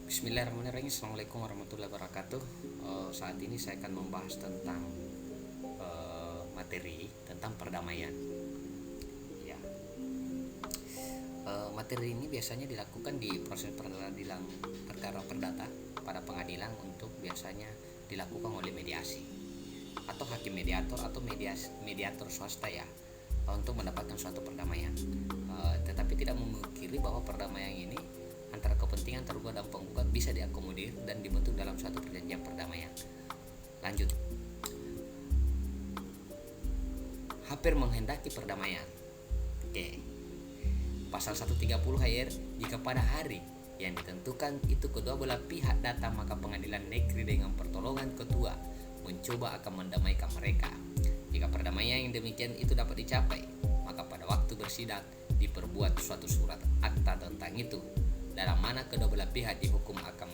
Bismillahirrahmanirrahim. Assalamualaikum warahmatullahi wabarakatuh. Saat ini saya akan membahas tentang materi tentang perdamaian. Ya, materi ini biasanya dilakukan di proses peradilan perkara perdata pada pengadilan untuk biasanya dilakukan oleh mediasi atau hakim mediator atau mediator swasta ya, untuk mendapatkan suatu perdamaian. Tetapi tidak memungkiri bahwa perdamaian ini antara kepentingan tergugat dan penggugat bisa diakomodir dan dibentuk dalam suatu perjanjian perdamaian. Lanjut. Hampir menghendaki perdamaian. Oke. Pasal 130 HR, jika pada hari yang ditentukan itu kedua belah pihak datang, maka pengadilan negeri dengan pertolongan ketua mencoba akan mendamaikan mereka. Jika perdamaian yang demikian itu dapat dicapai, maka pada waktu bersidang diperbuat suatu surat akta tentang itu, dalam mana kedua belah pihak dihukum akan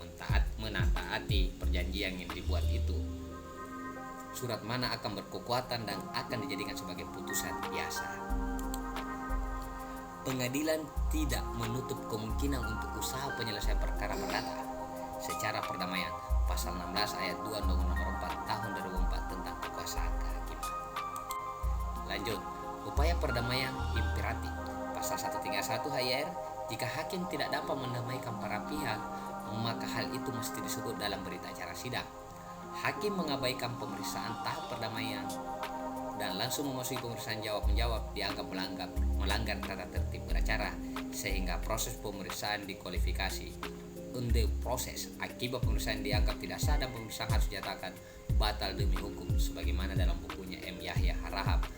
menaati perjanjian yang dibuat itu. Surat mana akan berkekuatan dan akan dijadikan sebagai putusan biasa. Pengadilan tidak menutup kemungkinan untuk usaha penyelesaian perkara perdata secara perdamaian. Pasal 16 ayat 2 Undang-Undang Nomor 4 Tahun 2004 tentang kekuasaan kehakiman. Lanjut, upaya perdamaian imperatif. Pasal 131 HR, jika hakim tidak dapat mendamaikan para pihak, maka hal itu mesti disebut dalam berita acara sidang. Hakim mengabaikan pemeriksaan tahap perdamaian dan langsung memasuki pemeriksaan jawab-menjawab dianggap melanggar tata tertib beracara, sehingga proses pemeriksaan dikualifikasi. Untuk proses akibat pemeriksaan dianggap tidak sah dan pemeriksaan harus dinyatakan batal demi hukum, sebagaimana dalam bukunya M. Yahya Harahap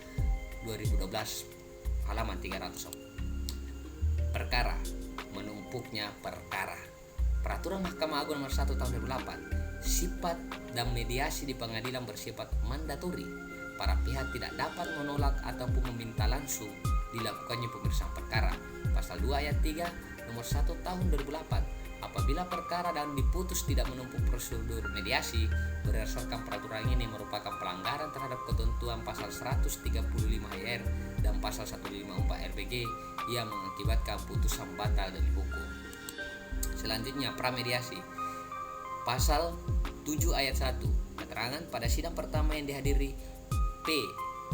2012 halaman 300. Perkara, menumpuknya perkara. Peraturan Mahkamah Agung Nomor 1 Tahun 2008, sifat dan mediasi di pengadilan bersifat mandatori. Para pihak tidak dapat menolak ataupun meminta langsung dilakukannya pemeriksaan perkara. Pasal 2 ayat 3 Nomor 1 Tahun 2008, apabila perkara dan diputus tidak menempuh prosedur mediasi berdasarkan peraturan ini merupakan pelanggaran terhadap ketentuan pasal 135 HR dan pasal 154 RBG yang mengakibatkan putusan batal demi hukum. Selanjutnya, pramediasi. Pasal 7 ayat 1, keterangan pada sidang pertama yang dihadiri P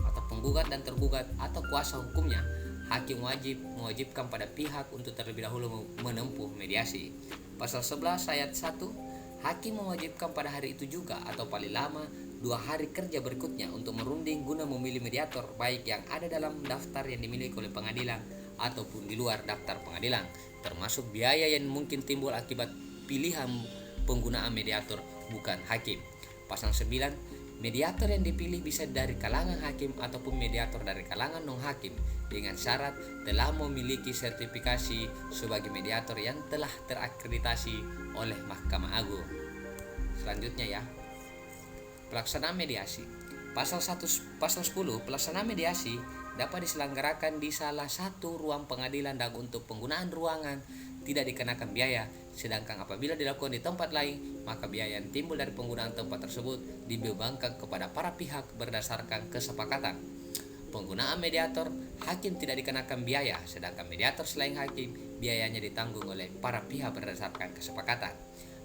atau penggugat dan tergugat atau kuasa hukumnya, hakim mewajibkan pada pihak untuk terlebih dahulu menempuh mediasi. Pasal 11 ayat 1, hakim mewajibkan pada hari itu juga atau paling lama 2 hari kerja berikutnya untuk merunding guna memilih mediator, baik yang ada dalam daftar yang dimiliki oleh pengadilan ataupun di luar daftar pengadilan, termasuk biaya yang mungkin timbul akibat pilihan penggunaan mediator bukan hakim. Pasal 9, mediator yang dipilih bisa dari kalangan hakim ataupun mediator dari kalangan non-hakim dengan syarat telah memiliki sertifikasi sebagai mediator yang telah terakreditasi oleh Mahkamah Agung. Selanjutnya ya, pelaksanaan mediasi. Pasal 10, pelaksanaan mediasi dapat diselenggarakan di salah satu ruang pengadilan dan untuk penggunaan ruangan tidak dikenakan biaya, sedangkan apabila dilakukan di tempat lain, maka biaya yang timbul dari penggunaan tempat tersebut dibebankan kepada para pihak berdasarkan kesepakatan. Penggunaan mediator, hakim tidak dikenakan biaya, sedangkan mediator selain hakim, biayanya ditanggung oleh para pihak berdasarkan kesepakatan.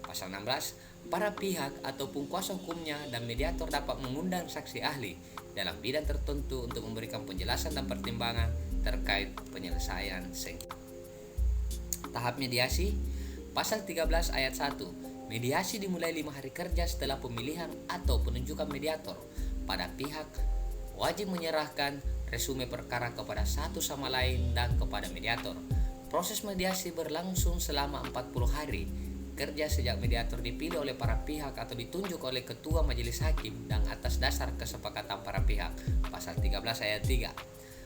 Pasal 16, para pihak ataupun kuasa hukumnya dan mediator dapat mengundang saksi ahli dalam bidang tertentu untuk memberikan penjelasan dan pertimbangan terkait penyelesaian sengketa. Tahap mediasi. Pasal 13 ayat 1, mediasi dimulai 5 hari kerja setelah pemilihan atau penunjukan mediator. Pada pihak wajib menyerahkan resume perkara kepada satu sama lain dan kepada mediator. Proses mediasi berlangsung selama 40 hari kerja sejak mediator dipilih oleh para pihak atau ditunjuk oleh ketua majelis hakim dan atas dasar kesepakatan para pihak. Pasal 13 ayat 3.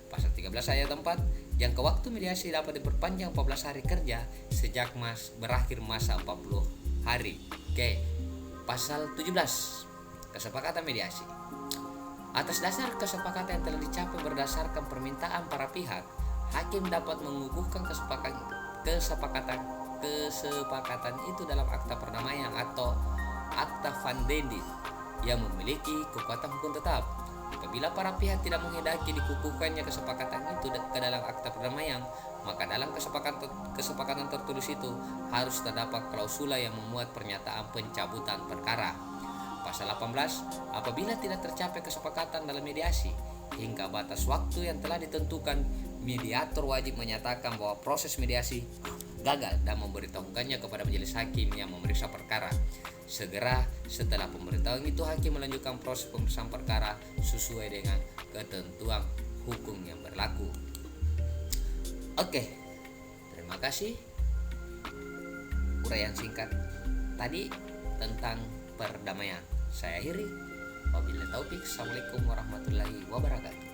Pasal 13 ayat 4, jangka waktu mediasi dapat diperpanjang 14 hari kerja sejak berakhir masa 40 hari. Oke. Pasal 17, kesepakatan mediasi. Atas dasar kesepakatan yang telah dicapai berdasarkan permintaan para pihak, hakim dapat mengukuhkan kesepakatan itu dalam akta perdamaian atau akta vandendi yang memiliki kekuatan hukum tetap. Apabila para pihak tidak menghendaki dikukuhkannya kesepakatan itu ke dalam akta perdamaian, maka dalam kesepakatan tertulis itu harus terdapat klausula yang memuat pernyataan pencabutan perkara. Pasal 18, apabila tidak tercapai kesepakatan dalam mediasi hingga batas waktu yang telah ditentukan, mediator wajib menyatakan bahwa proses mediasi gagal dan memberitahukannya kepada majelis hakim yang memeriksa perkara. Segera setelah pemberitahuan itu, hakim melanjutkan proses pemeriksaan perkara sesuai dengan ketentuan hukum yang berlaku. Oke, terima kasih. Uraian singkat tadi tentang perdamaian. Saya akhiri. Wabillahi taufik. Assalamualaikum warahmatullahi wabarakatuh.